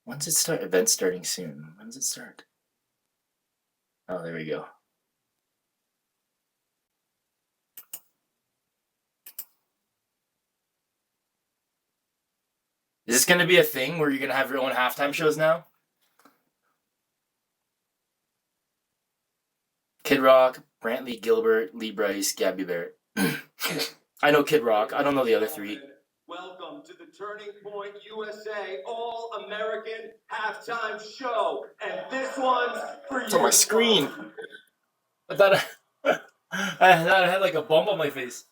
When's it start? Event starting soon. When does it start? Oh, there we go. Is this going to be a thing where you're going to have your own halftime shows now? Kid Rock, Brantley Gilbert, Lee Bryce, Gabby Barrett. I know Kid Rock. I don't know the other three. Welcome to the Turning Point USA All-American Halftime Show. And this one's for you. It's on my screen. I thought I had like a bump on my face.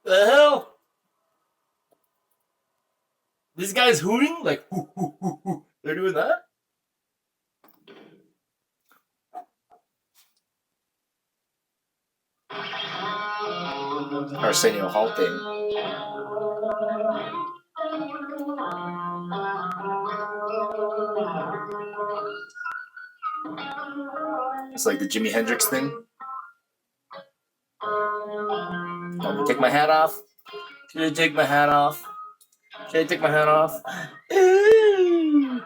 The hell? These guys hooting? Like, hoo, hoo, hoo, hoo. They're doing that? Arsenio Hall thing. It's like the Jimi Hendrix thing. Let me take my hat off. Should I take my hat off? Should I take my hat off? Ooh.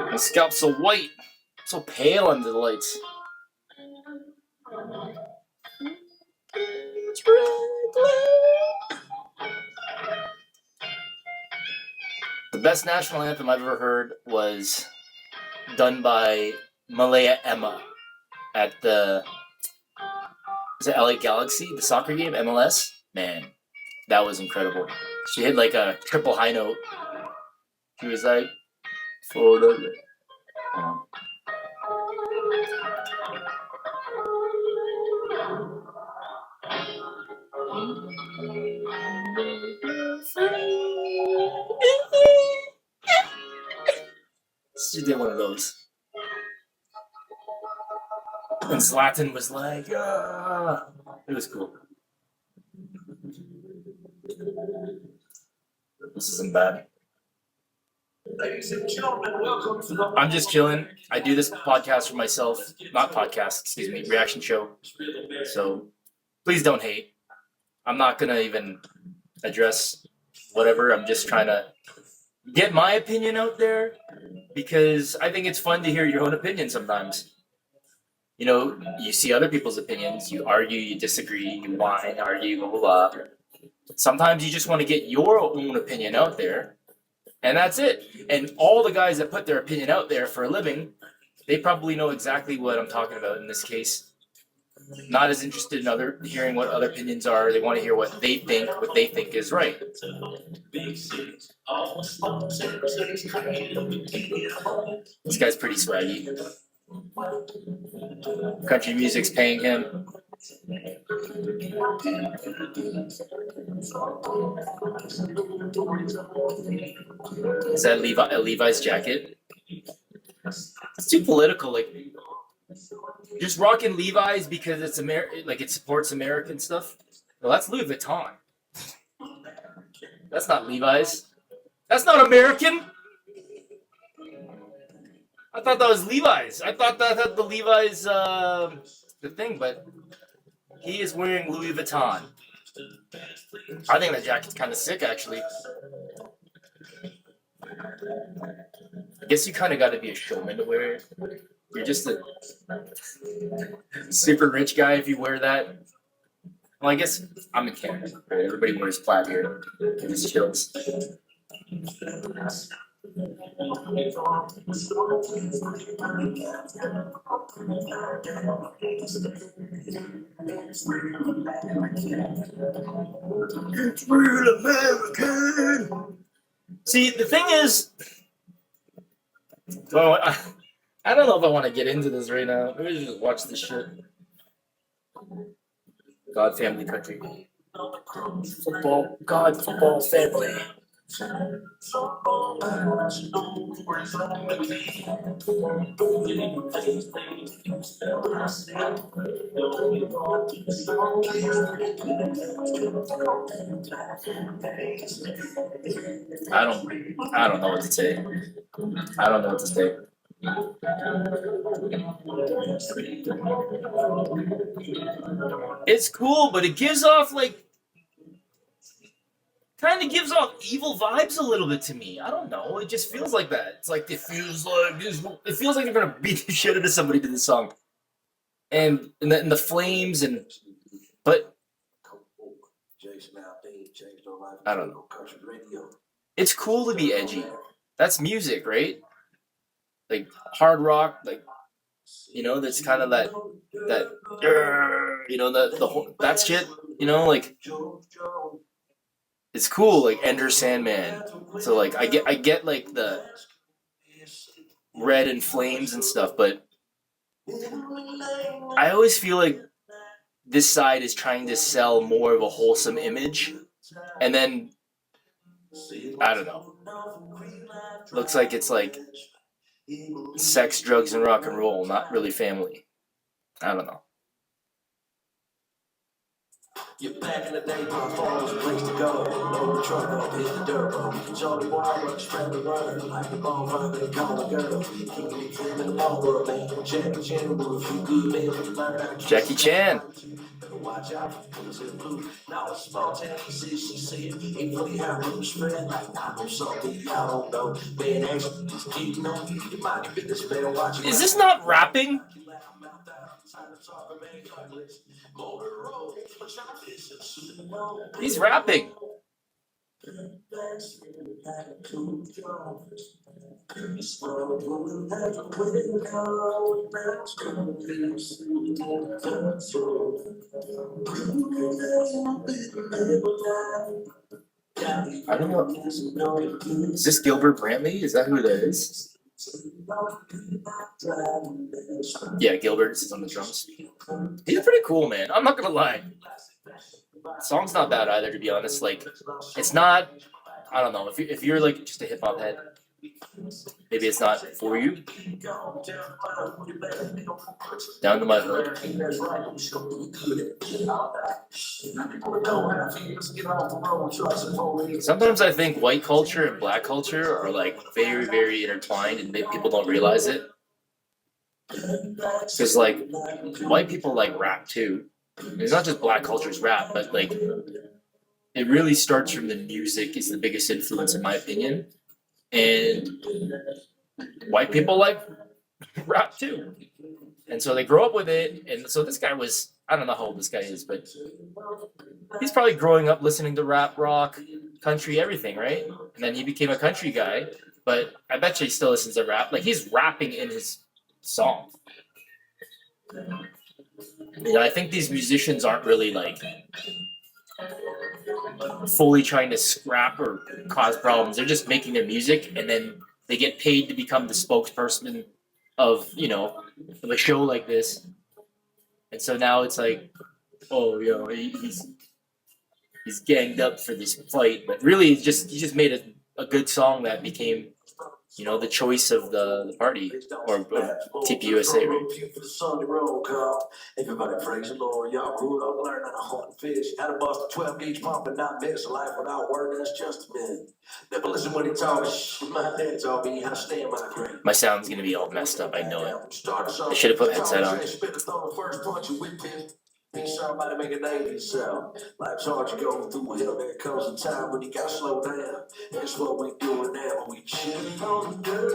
My scalp's so white, so pale under the lights. The best national anthem I've ever heard was done by Malaya Emma at the LA Galaxy, the soccer game, MLS. Man, that was incredible. She hit like a triple high note. She was like, for the... She did one of those. And Zlatan was like, ah. It was cool. This isn't bad. Ladies and gentlemen, welcome to the... I'm just chilling. I do this podcast for myself. Not podcast, excuse me, reaction show. So please don't hate. I'm not going to even address whatever. I'm just trying to get my opinion out there because I think it's fun to hear your own opinion sometimes. You know, you see other people's opinions, you argue, you disagree, you whine, argue, blah, blah, blah. Sometimes you just want to get your own opinion out there, and that's it. And all the guys that put their opinion out there for a living, they probably know exactly what I'm talking about in this case. Not as interested in hearing what other opinions are. They want to hear what they think is right. This guy's pretty swaggy. Country music's paying him. Is that a Levi's jacket? It's too political. Like, just rocking Levi's because it's like it supports American stuff. Well, that's Louis Vuitton. That's not Levi's. That's not American. I thought that was Levi's. I thought that had the Levi's the thing, but he is wearing Louis Vuitton. I think that jacket's kind of sick, actually. I guess you kind of got to be a showman to wear it. You're just a super rich guy if you wear that. Well, I guess I'm in Canada, right? Everybody wears plaid here. It just chills. It's real American. See, the thing is, I don't know if I want to get into this right now. Maybe just watch this shit. God, family, country. Football, God, football, family. I don't know what to say. I don't know what to say. It's cool, but it gives off like kind of gives off evil vibes a little bit to me. I don't know. It just feels like that. It's like it feels like this. It feels like they're gonna beat the shit out of somebody to this song, and the flames and but I don't know. It's cool to be edgy. That's music, right? Like hard rock, like that's kind of that the whole that shit. Like it's cool, like Ender Sandman. So like I get like the red and flames and stuff, but I always feel like this side is trying to sell more of a wholesome image, and then I don't know. Looks like it's like sex, drugs, and rock and roll, not really family. I don't know. You're back in the day, my phone was a place to go. Load the truck up, hit the dirt road. Jolly water, spread the word. Like the bonfire, they call the girl. Keep me clean in the mall world, man. Jackie Chan, with a few good men, but you learn how to Jackie Chan. watch out for things in blue. Now it's small town, he said, ain't funny how rumors spread. Like, I know something y'all don't know. Man, actually, just keep on you mind your business, man. Watch it. Is this not rapping? He's rapping. I don't know. Is this Gilbert Brantley? Is that who that is? Yeah, Gilbert is on the drums. He's pretty cool, man. I'm not gonna lie. The song's not bad either, to be honest. Like, it's not. I don't know. If you're like just a hip hop head, maybe it's not for you. Down to my hood. Sometimes I think white culture and black culture are like very, very intertwined, and people don't realize it. Because like white people like rap too. It's not just black culture's rap, but like it really starts from the music is the biggest influence in my opinion. And white people like rap too. And so they grow up with it. And so this guy was, I don't know how old this guy is, but he's probably growing up listening to rap, rock, country, everything, right? And then he became a country guy. But I bet you he still listens to rap. Like he's rapping in his song. I think these musicians aren't really like fully trying to scrap or cause problems. They're just making their music and then they get paid to become the spokesperson of, of a show like this. And so now it's like, oh, he's ganged up for this fight, but really he just made a good song that became the choice of the party or TPUSA, right? Everybody praise the Lord, y'all grew up learning how to hunt fish. Had to bust a 12 gauge pump and not miss a life without work, that's just a minute. Never listen when he talks, my dad taught me how to stand my ground. My sound's gonna be all messed up, I know it. I should have put a headset on. Somebody make a name for yourself. Life's hard to go through hell. There comes a time when you gotta slow down. That's what we doing now. We chillin' on the dirt.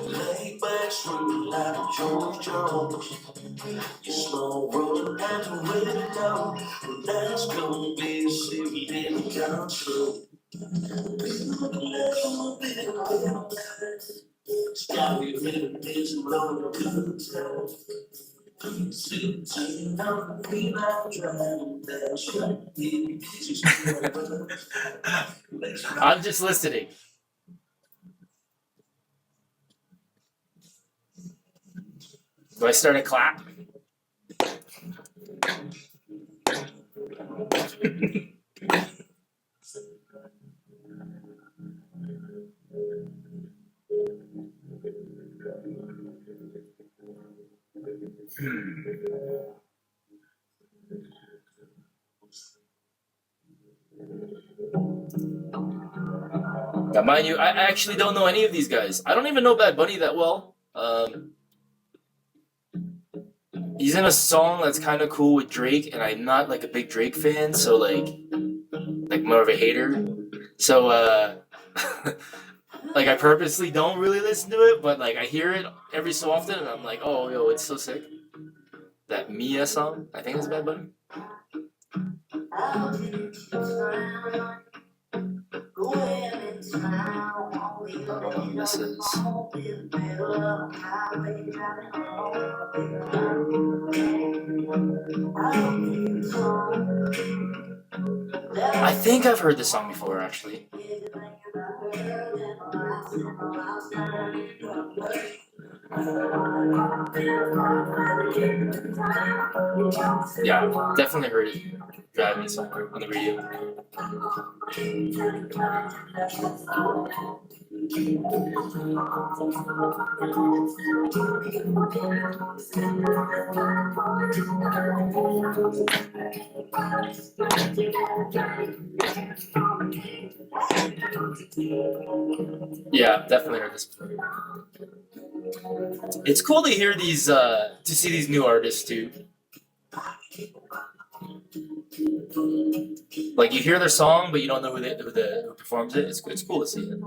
Lay back, street like George Jones. You slow rollin' and you ready to go. That's gonna be a city in control. It's gotta be really busy, blowing good time. I'm just listening. Do I start a clap? Now, mind you, I actually don't know any of these guys. I don't even know Bad Bunny that well. He's in a song that's kind of cool with Drake, and I'm not like a big Drake fan, so like more of a hater. So like I purposely don't really listen to it, but like I hear it every so often, and I'm like, oh, yo, it's so sick. That Mia song, I think it's Bad Bunny. This is. I think I've heard this song before, actually. Yeah, definitely heard it driving somewhere on the radio. Yeah, definitely heard this before. It's cool to hear these, to see these new artists too. Like you hear their song, but you don't know who performs it. It's cool to see it.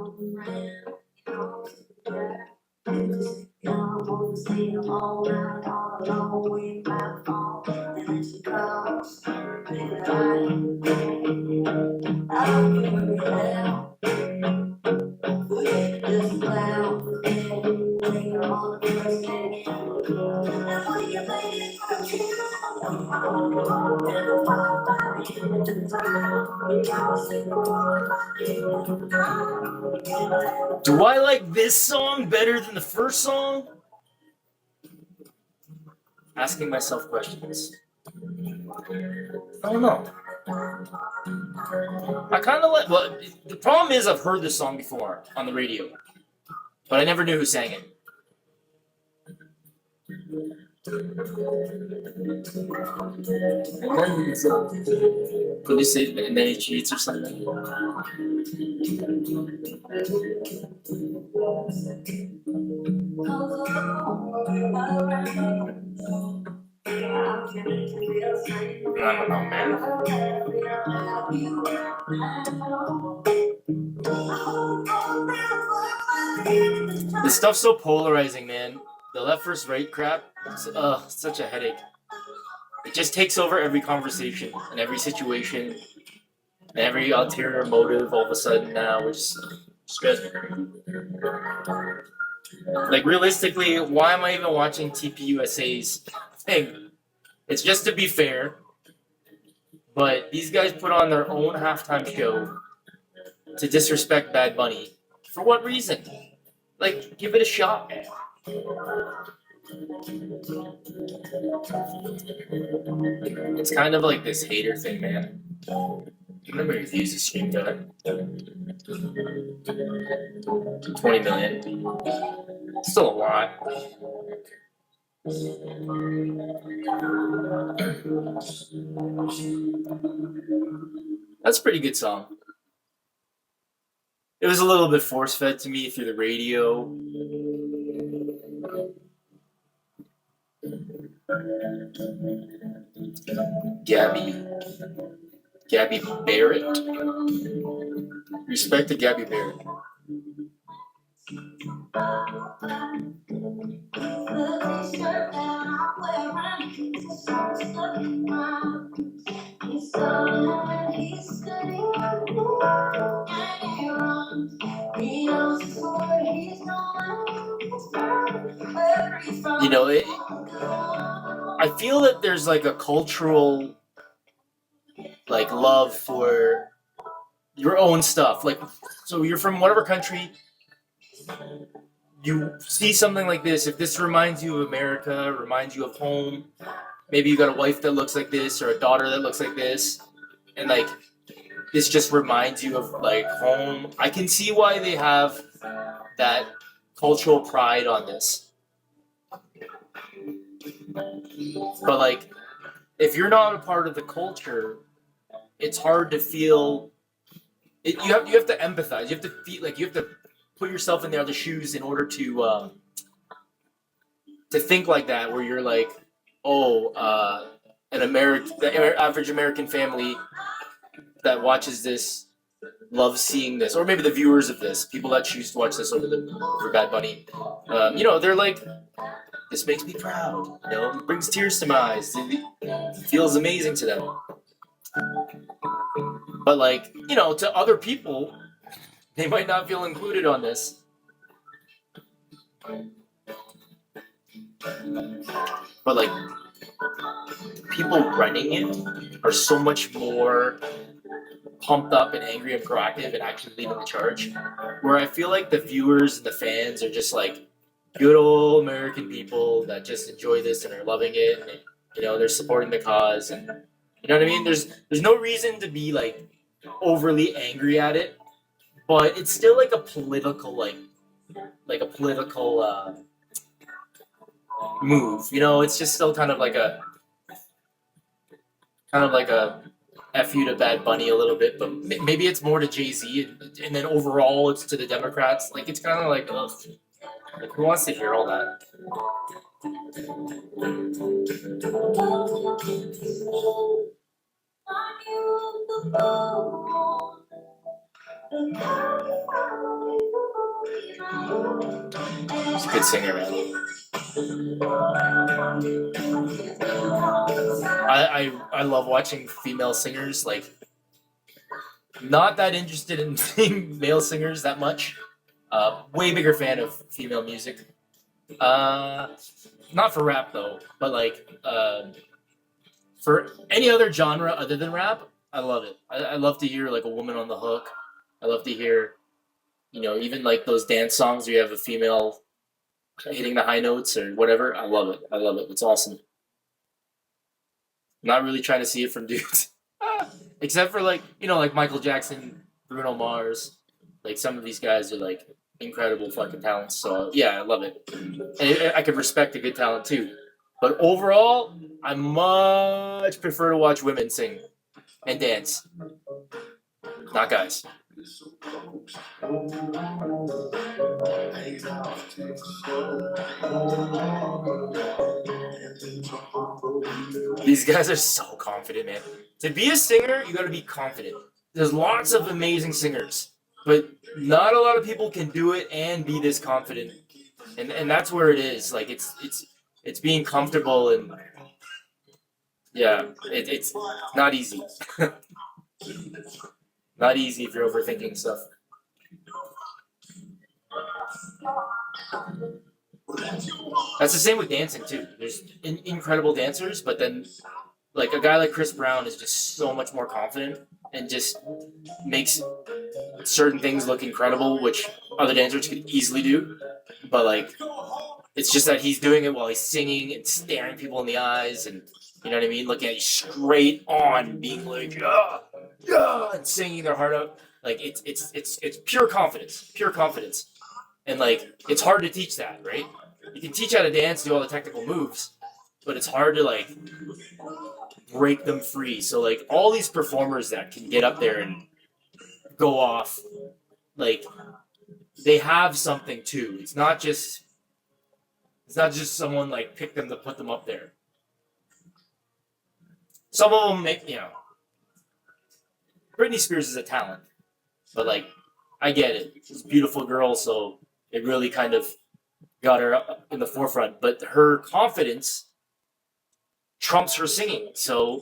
Do I like this song better than the first song? Asking myself questions. I don't know. I kind of like. Well, the problem is I've heard this song before on the radio, but I never knew who sang it. Could you say and then he cheats or something? I don't know, man. This stuff's so polarizing, man. The left versus right crap, such a headache. It just takes over every conversation and every situation and every ulterior motive all of a sudden now, which stresses me. Like, realistically, why am I even watching TPUSA's thing? It's just to be fair, but these guys put on their own halftime show to disrespect Bad Bunny. For what reason? Like, give it a shot, man. It's kind of like this hater thing, man. Remember his views is streamed out 20 million. Still a lot. That's a pretty good song. It was a little bit force-fed to me through the radio. Gabby Barrett. Respect to Gabby Barrett. You know, I feel that there's like a cultural like love for your own stuff. Like, so you're from whatever country, you see something like this. If this reminds you of America, reminds you of home, maybe you got a wife that looks like this or a daughter that looks like this, and like this just reminds you of like home. I can see why they have that cultural pride on this. But like, if you're not a part of the culture, it's hard to feel you have to empathize. You have to feel like you have to put yourself in the other shoes in order to think like that. Where you're like, oh, the average American family that watches this loves seeing this, or maybe the viewers of this, people that choose to watch this over Bad Bunny, they're like, this makes me proud. It brings tears to my eyes. It feels amazing to them. But like, to other people, they might not feel included on this. But like, people running it are so much more pumped up and angry and proactive and actually leading the charge. Where I feel like the viewers and the fans are just like good old American people that just enjoy this and are loving it, and they're supporting the cause, and you know what I mean. There's no reason to be like overly angry at it, but it's still like a political move. It's just still kind of like a F you to Bad Bunny a little bit, but maybe it's more to Jay-Z, and then overall it's to the Democrats. Like, it's kind of like, ugh. Like, who wants to hear all that? He's a good singer, man. I love watching female singers. Like, not that interested in seeing male singers that much. Way bigger fan of female music. Not for rap though, but like for any other genre other than rap, I love it. I love to hear like a woman on the hook. I love to hear, even like those dance songs where you have a female hitting the high notes or whatever. I love it. I love it. It's awesome. Not really trying to see it from dudes. Except for like, like Michael Jackson, Bruno Mars. Like, some of these guys are like incredible fucking talents. So yeah, I love it. And I could respect a good talent too. But overall, I much prefer to watch women sing and dance, not guys. These guys are so confident, man. To be a singer, you gotta be confident. There's lots of amazing singers, but not a lot of people can do it and be this confident. And that's where it is. Like, it's being comfortable, and yeah, it's not easy. Not easy if you're overthinking stuff. That's the same with dancing too. There's incredible dancers, but then like a guy like Chris Brown is just so much more confident and just makes certain things look incredible, which other dancers could easily do. But like, it's just that he's doing it while he's singing and staring people in the eyes, and you know what I mean, looking at you straight on, being like, yeah, yeah, and singing their heart out. Like, it's pure confidence, and like, it's hard to teach that, right? You can teach how to dance, do all the technical moves, but it's hard to like break them free. So like, all these performers that can get up there and go off, like, they have something too. It's not just someone like picked them to put them up there. Some of them make, Britney Spears is a talent, but like, I get it. She's a beautiful girl, so it really kind of got her up in the forefront. But her confidence trumps her singing. So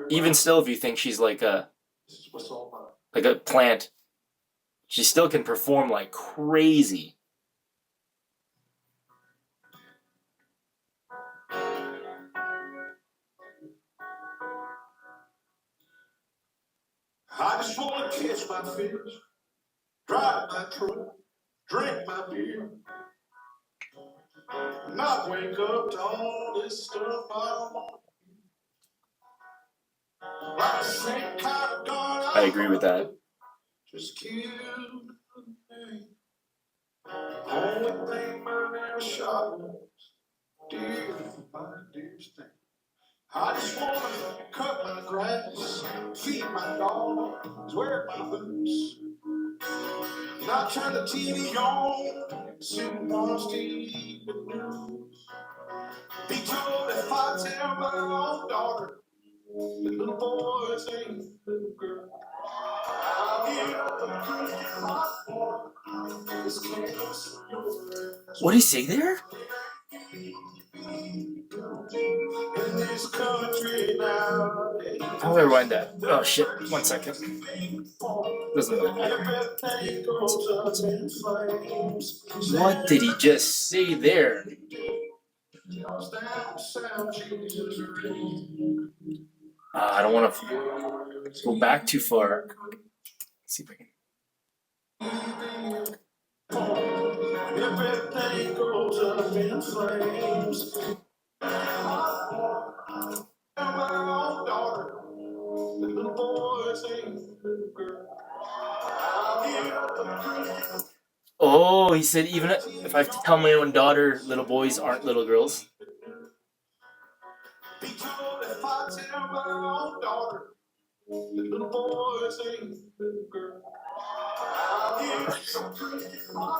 even still, if you think she's like a plant, she still can perform like crazy. I just wanna catch my fish, drive my truck, drink my beer, not wake up to all this stuff I don't want. Like the same kind of gun I agree with that. just killed me. Only thing my never shot was dear, my dearest thing. I just wanna cut my grass, feed my dogs, wear my boots. Not turn the TV on, soon watch TV news. Be told if I tell my own daughter, the little boys ain't little girls. I'll give up the Christian life, this chaos. What did he say there? In this country now. How do I rewind that? Oh shit! 1 second. Doesn't matter. What did he just say there? I don't want to go back too far. Let's see if I can. Everything goes up in flames. My daughter, the little boys ain't little girls. Oh, he said even if I have to tell my own daughter little boys aren't little girls. Be told if I tell my own daughter, the little boys ain't little girls.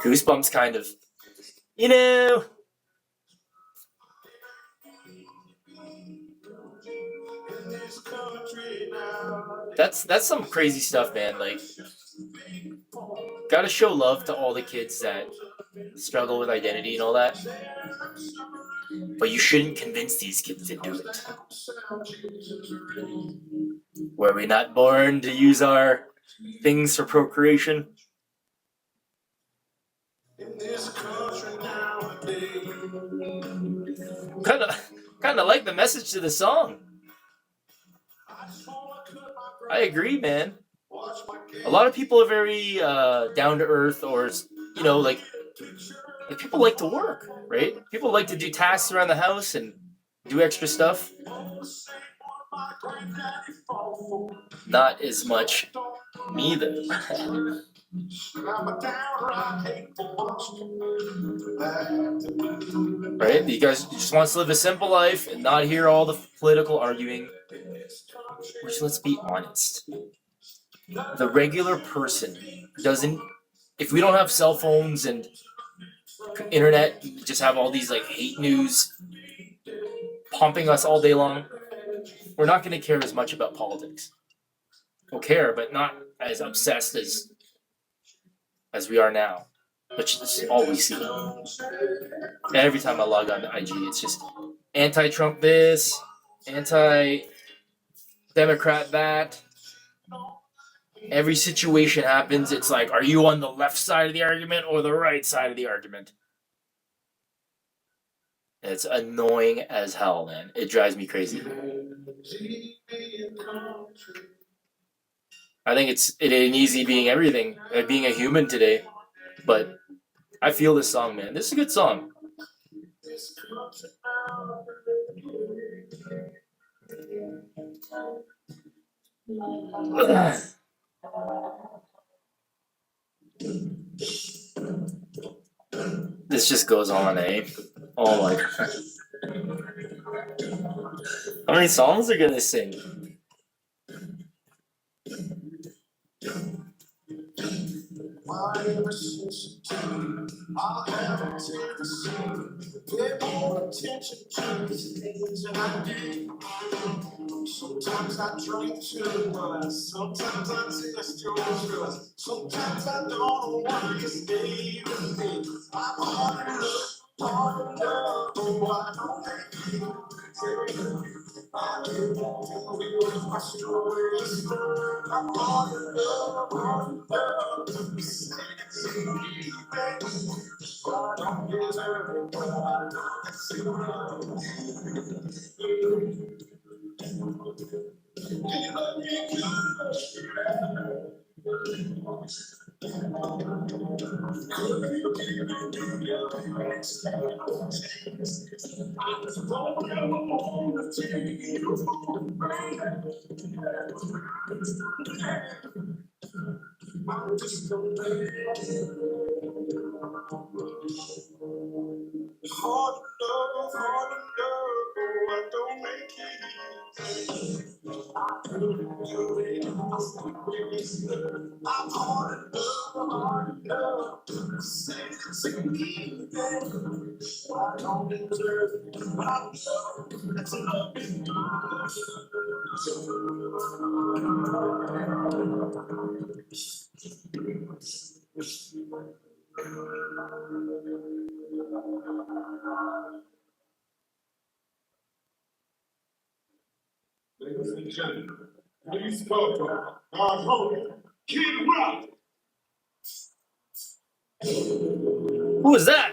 Goosebumps, kind of. You know. That's some crazy stuff, man. Like, gotta show love to all the kids that struggle with identity and all that. But you shouldn't convince these kids to do it. Were we not born to use our things for procreation? Kind of like the message to the song. I agree, man. A lot of people are very down to earth, or like people like to work, right? People like to do tasks around the house and do extra stuff. Not as much me though. Right? You guys just want to live a simple life and not hear all the political arguing. Which, let's be honest, the regular person doesn't. If we don't have cell phones and internet, just have all these like hate news pumping us all day long, we're not going to care as much about politics. We'll care, but not as obsessed as we are now, which is all we see. And every time I log on to IG, it's just anti-Trump this, anti-Democrat that. Every situation happens, it's like, are you on the left side of the argument or the right side of the argument? And it's annoying as hell, man. It drives me crazy. I think it ain't easy being everything, being a human today. But I feel this song, man. This is a good song. This just goes on, eh? Oh my god. How many songs are gonna sing? Sometimes I drink too much, sometimes I test your trust, sometimes I don't want to stay with me. I'm hard enough, oh, I don't make you. I didn't do it with my stories. I'm hard enough, see me, baby. I don't deserve it, but I know it's you. Hard enough, I don't make it Ladies and gentlemen, please welcome our host, Kid Rock. Who is that?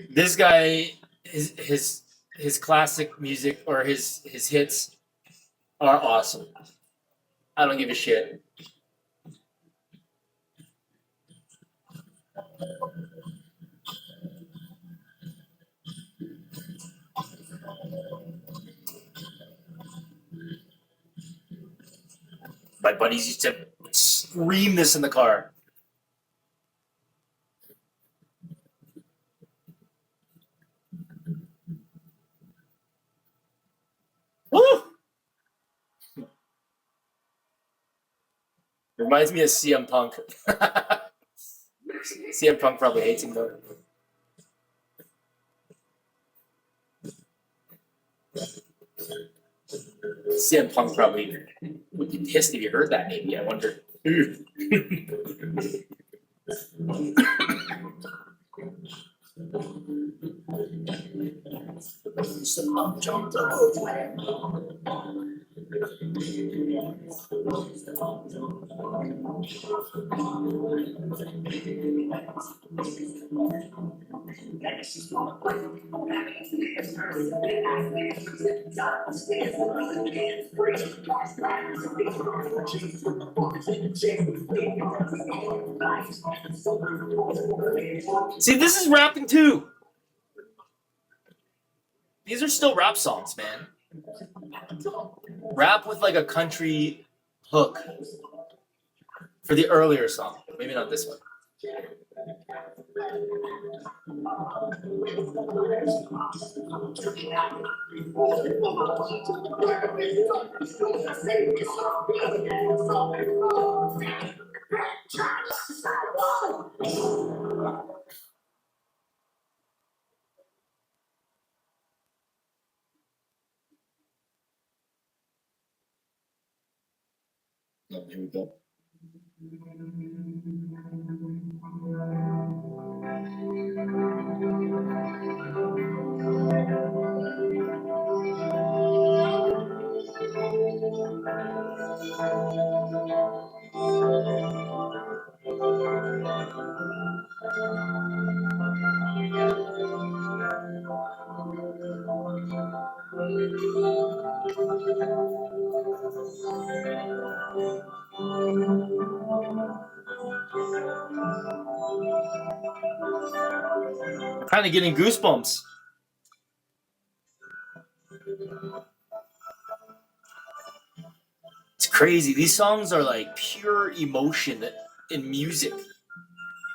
This guy, his classic music or his hits are awesome. I don't give a shit. My buddies used to scream this in the car. Woo! Reminds me of CM Punk. CM Punk probably hates him though. CM Punk probably would be pissed if you heard that. Maybe I wonder. See, this is rapping too. These are still rap songs, man. Rap with like a country hook for the earlier song. Maybe not this one. Oh, here we go. I'm kind of getting goosebumps. It's crazy. These songs are like pure emotion in music.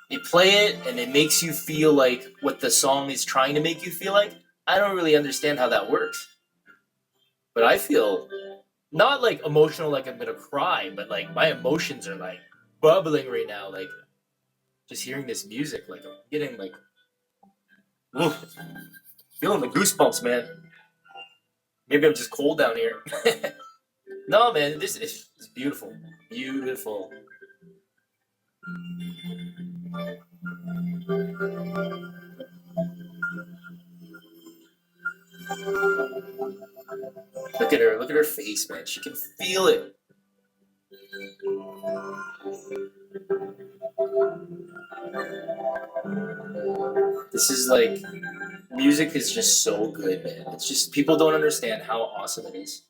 You play it and it makes you feel like what the song is trying to make you feel like. I don't really understand how that works. But I feel not like emotional like I'm gonna cry, but like my emotions are like bubbling right now. Like just hearing this music, like I'm getting like oof, feeling the goosebumps, man. Maybe I'm just cold down here. No, man, this is beautiful. Beautiful. Look at her. Look at her face, man. She can feel it. This is like music is just so good, man. It's just people don't understand how awesome it is.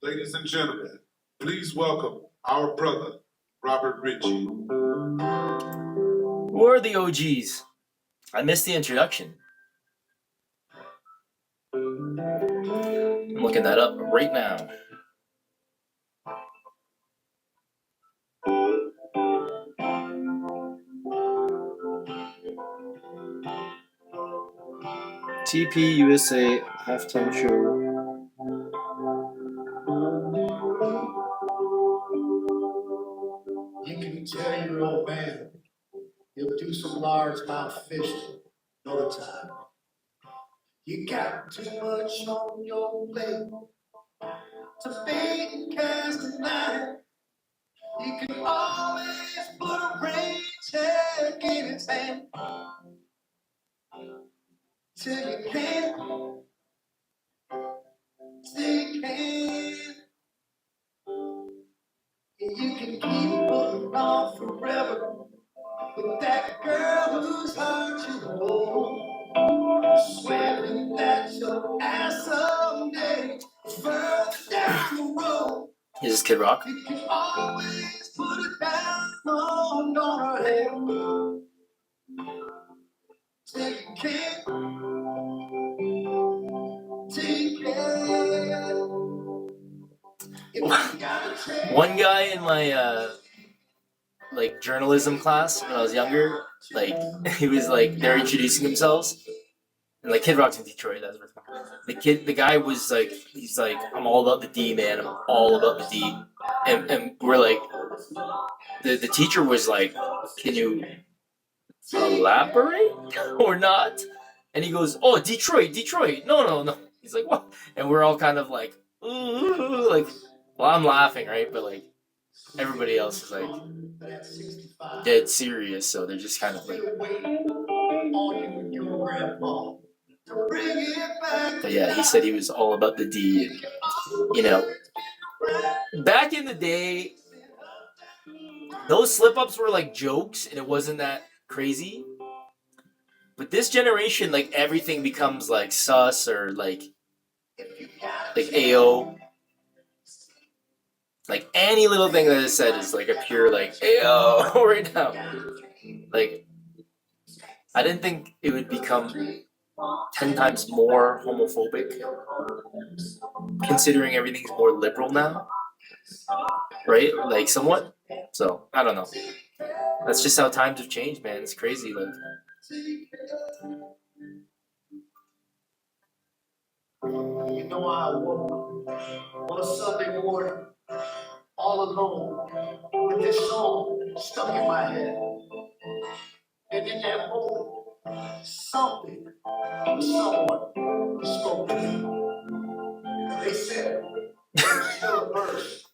Ladies and gentlemen, please welcome our brother, Robert Ritchie. Who are the OGs? I missed the introduction. I'm looking that up right now. TP USA halftime show. You can tell your old man he'll do some largemouth fishing another time. You got too much on your plate to bait and cast a line. You can always put a rain check in his hand till you can't, till you can't. And you can keep putting on forever with that girl whose heart you hold. Swearing that your ass someday further down the road. Is this Kid Rock? You can always put it down on her head till you can't, till you can't. One guy in my like journalism class when I was younger, like he was like they're introducing themselves, and like Kid Rock's in Detroit. That's what the guy was like. He's like, I'm all about the D, man. I'm all about the D, and we're like, the teacher was like, can you elaborate or not? And he goes, oh, Detroit. No. He's like, what? And we're all kind of like, ooh, like, well, I'm laughing, right? But like, everybody else is like dead serious, so they're just kind of like. But yeah, he said he was all about the D, and you know, back in the day, those slip-ups were like jokes, and it wasn't that crazy. But this generation, like everything becomes like sus or like AO. Like any little thing that is said is like a pure like AO right now. Like I didn't think it would become 10 times more homophobic, considering everything's more liberal now, right? Like somewhat. So I don't know. That's just how times have changed, man. It's crazy. Like. You know I woke on a Sunday morning, all alone, with this song stuck in my head. And in that moment, something, someone spoke to me. They said, there's still a verse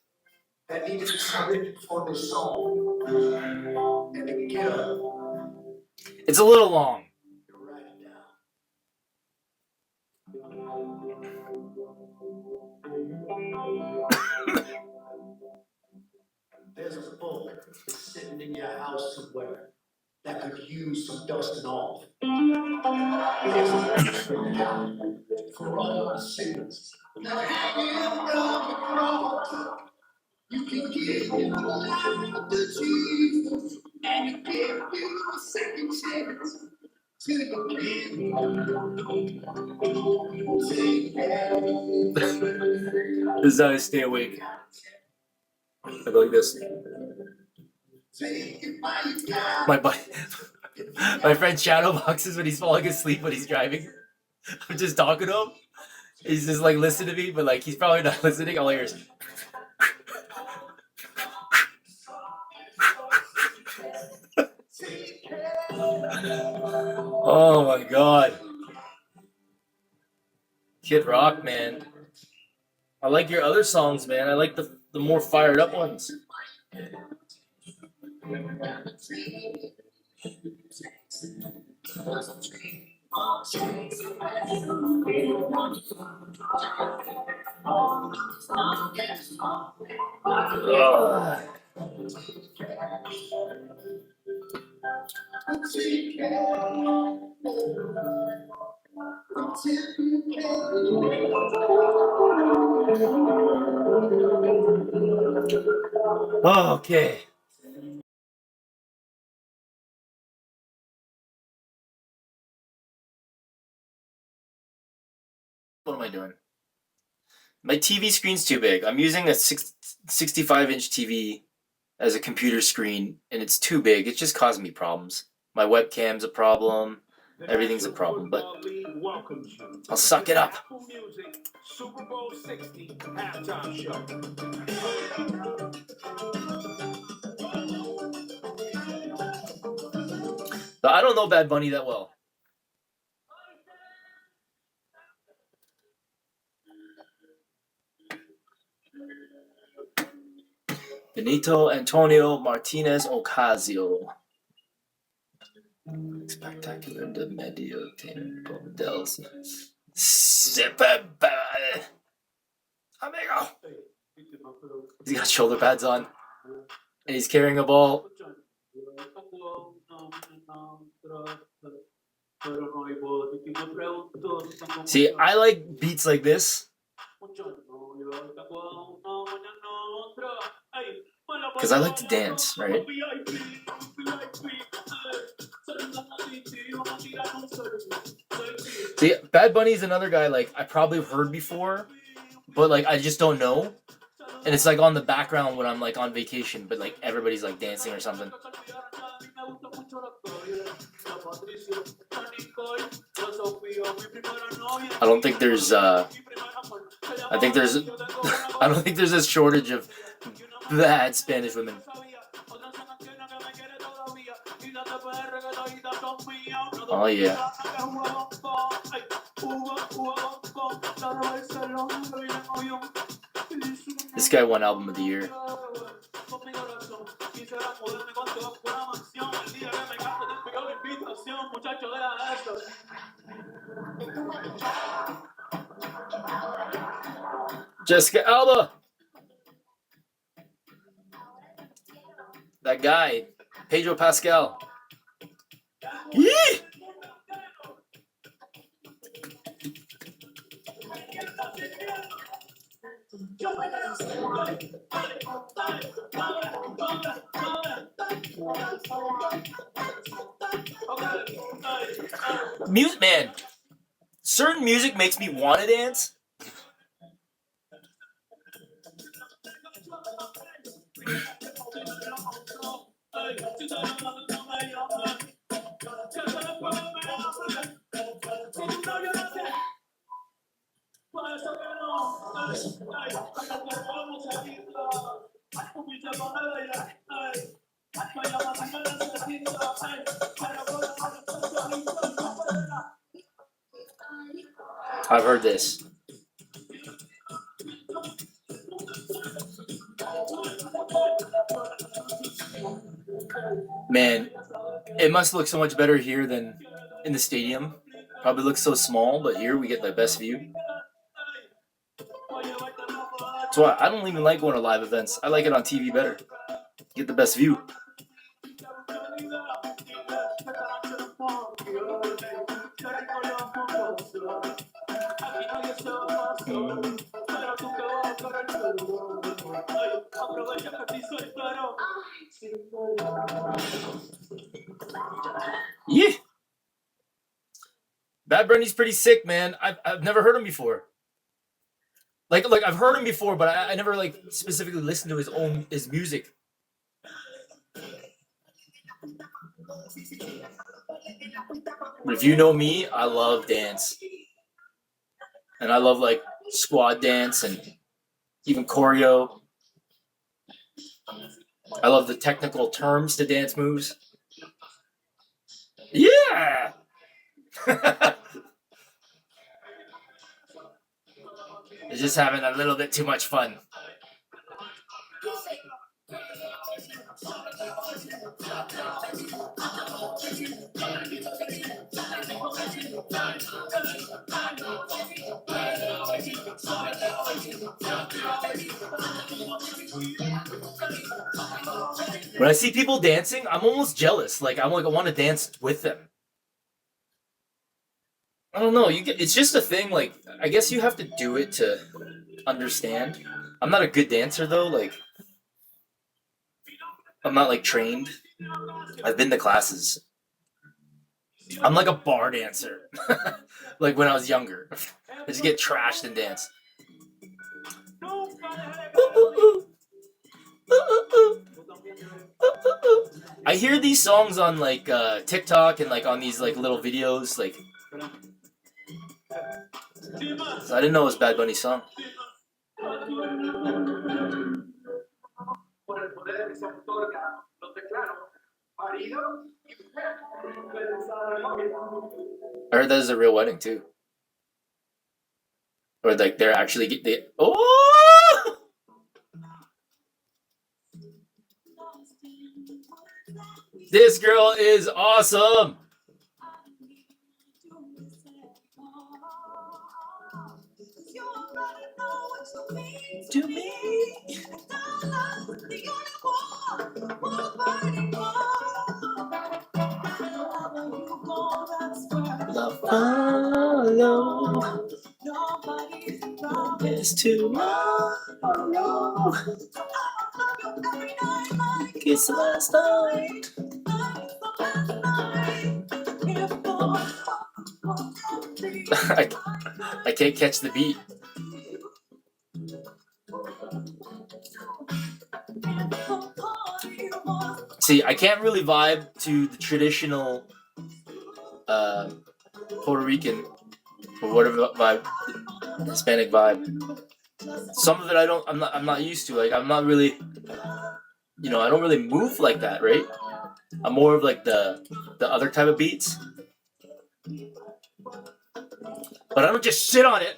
that needed to be written for this song. And to get up. It's a little long. Write it down. There's a book sitting in your house somewhere that could use some dusting off. There's a book for all our sins. Hanging around the cross, you can give your life to Jesus, and He give you a second chance to This is how I stay awake. I go like this. My friend shadow boxes when he's falling asleep when he's driving. I'm just talking to him. He's just like listening to me, but like he's probably not listening. All I hear is. Oh my god. Kid Rock, man. I like your other songs, man. I like the more fired up ones. Oh, okay. What am I doing? My TV screen's too big. I'm using a 65-inch TV as a computer screen, and it's too big. It's just causing me problems. My webcam's a problem. Everything's a problem, but I'll suck it up. Superbowl 60 halftime show. But I don't know Bad Bunny that well. Benito Antonio Martinez Ocasio. Spectacular de medio tiempo del Superbowl. Amigo. He's got shoulder pads on, and he's carrying a ball. See, I like beats like this because I like to dance, right? See, Bad Bunny is another guy like I probably have heard before, but like I just don't know. And it's like on the background when I'm like on vacation, but like everybody's like dancing or something. I don't think there's I don't think there's a shortage of bad Spanish women. Oh yeah. This guy won Album of the Year. Jessica Alba. That guy, Pedro Pascal. Yee! Music, man. Certain music makes me want to dance. I've heard this. Man, it must look so much better here than in the stadium. Probably looks so small, but here we get the best view. That's why I don't even like going to live events. I like it on TV better. Get the best view. Yeah. Bad Bunny's pretty sick, man. I've never heard him before. Like I've heard him before, but I never like specifically listened to his music. If you know me, I love dance. And I love like squad dance and even choreo. I love the technical terms to dance moves. Yeah. It's just having a little bit too much fun. When I see people dancing, I'm almost jealous. Like I want to dance with them. I don't know. It's just a thing. Like, I guess you have to do it to understand. I'm not a good dancer though. Like, I'm not like trained. I've been to classes. I'm like a bar dancer. Like when I was younger, I just get trashed and dance. I hear these songs on like TikTok and like on these like little videos. Like, so I didn't know it was Bad Bunny's song. I heard that is a real wedding too, or like they're actually they. Oh, this girl is awesome. To me. Love follow is tomorrow. Kiss last night. I can't catch the beat. See, I can't really vibe to the traditional Puerto Rican or whatever vibe, Hispanic vibe. Some of it I'm not used to. Like I'm not really, I don't really move like that, right? I'm more of like the other type of beats. But I don't just sit on it.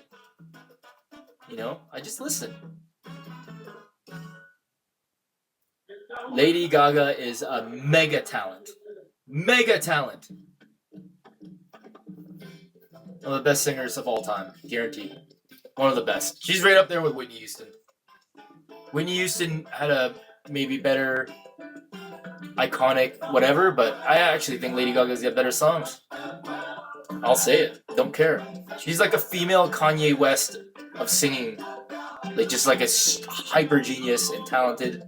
I just listen. Lady Gaga is a mega talent. Mega talent. One of the best singers of all time, guaranteed. One of the best. She's right up there with Whitney Houston. Whitney Houston had a maybe better, iconic whatever, but I actually think Lady Gaga's got better songs. I'll say it. Don't care. She's like a female Kanye West of singing. Like just like a hyper genius and talented.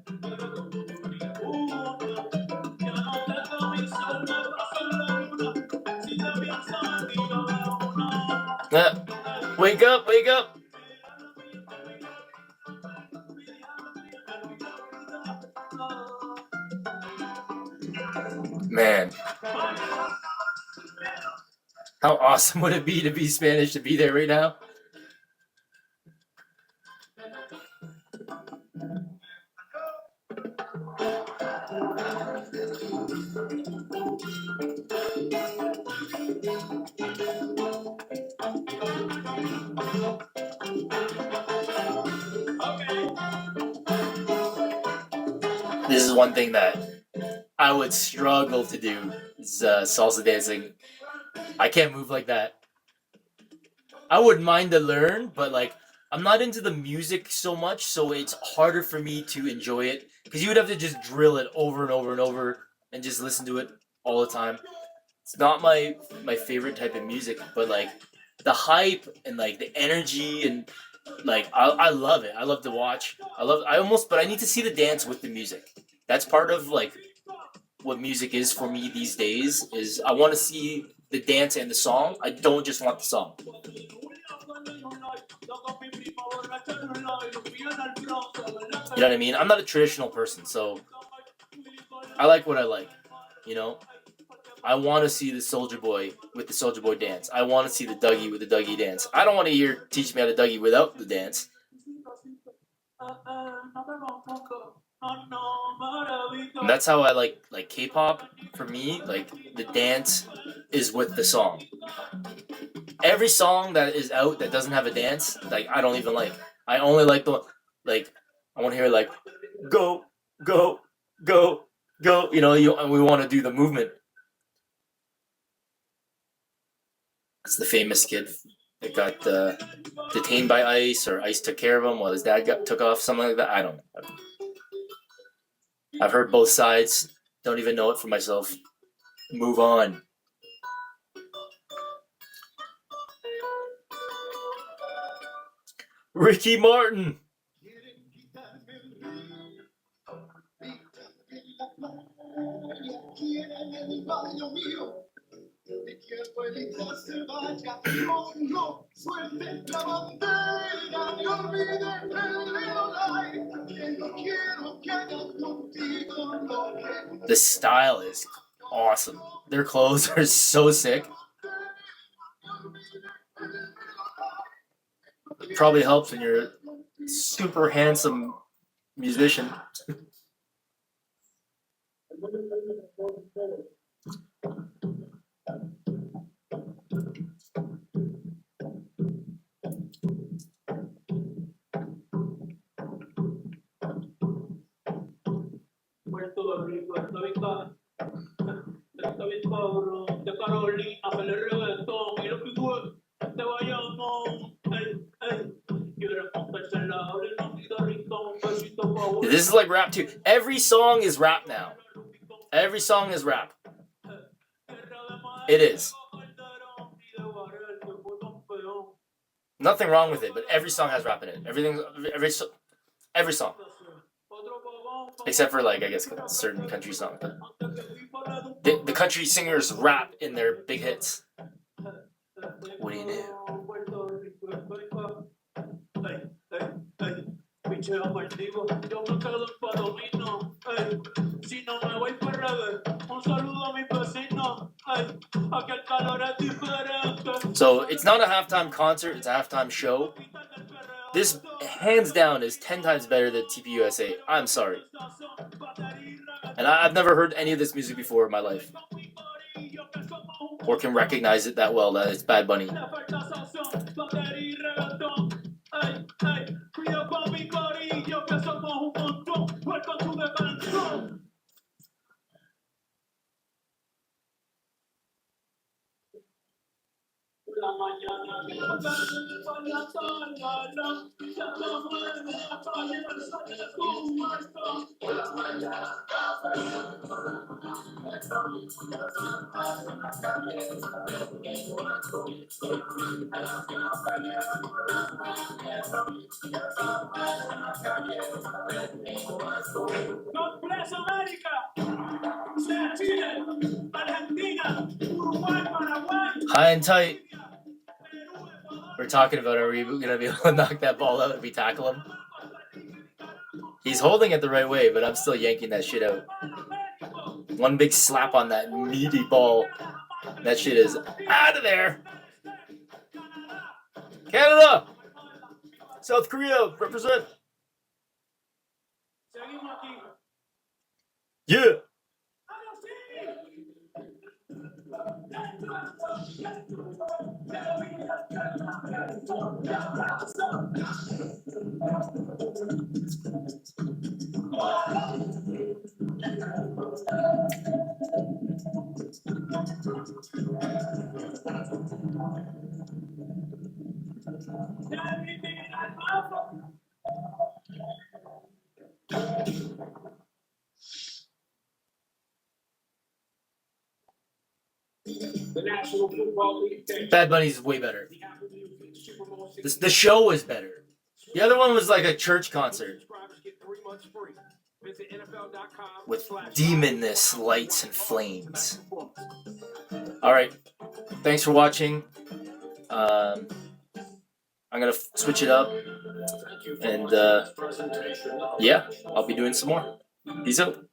Wake up, wake up. Man. How awesome would it be to be Spanish, to be there right now? This is one thing that I would struggle to do, is salsa dancing. I can't move like that. I wouldn't mind to learn, but like I'm not into the music so much, so it's harder for me to enjoy it because you would have to just drill it over and over and over and just listen to it all the time. It's not my favorite type of music, but like the hype and like the energy and like I love it. I love to watch. But I need to see the dance with the music. That's part of like what music is for me these days. Is I want to see the dance and the song. I don't just want the song. You know what I mean? I'm not a traditional person, so I like what I like. You know, I want to see the Soldier Boy with the Soldier Boy dance. I want to see the Dougie with the Dougie dance. I don't want to hear teach me how to Dougie without the dance. And that's how I like K-pop. For me, like the dance is with the song. Every song that is out that doesn't have a dance, like I don't even like. I only like the like. I want to hear like go go go go. And we want to do the movement. It's the famous kid that got detained by ICE, or ICE took care of him while his dad took off, something like that. I don't know. I've heard both sides. Don't even know it for myself. Move on. Ricky Martin. The style is awesome. Their clothes are so sick. It probably helps when you're a super handsome musician. This is like rap too. Every song is rap now. Every song is rap. It is. Nothing wrong with it, but every song has rap in it. Every song. Except for, like, I guess certain country songs. The country singers rap in their big hits. What do you do? So it's not a halftime concert, it's a halftime show. This, hands down, is 10 times better than TPUSA. I'm sorry. And I've never heard any of this music before in my life. Or can recognize it that well, that it's Bad Bunny. God bless America. Chile, Argentina, Uruguay, Paraguay. High and tight. We're talking about, are we going to be able to knock that ball out if we tackle him? He's holding it the right way, but I'm still yanking that shit out. One big slap on that meaty ball. That shit is out of there. Canada! South Korea, represent. Yeah. Bad Bunny's way better. The show was better. The other one was like a church concert with demoness lights and flames. Alright, thanks for watching. I'm gonna switch it up, and yeah, I'll be doing some more. Peace out.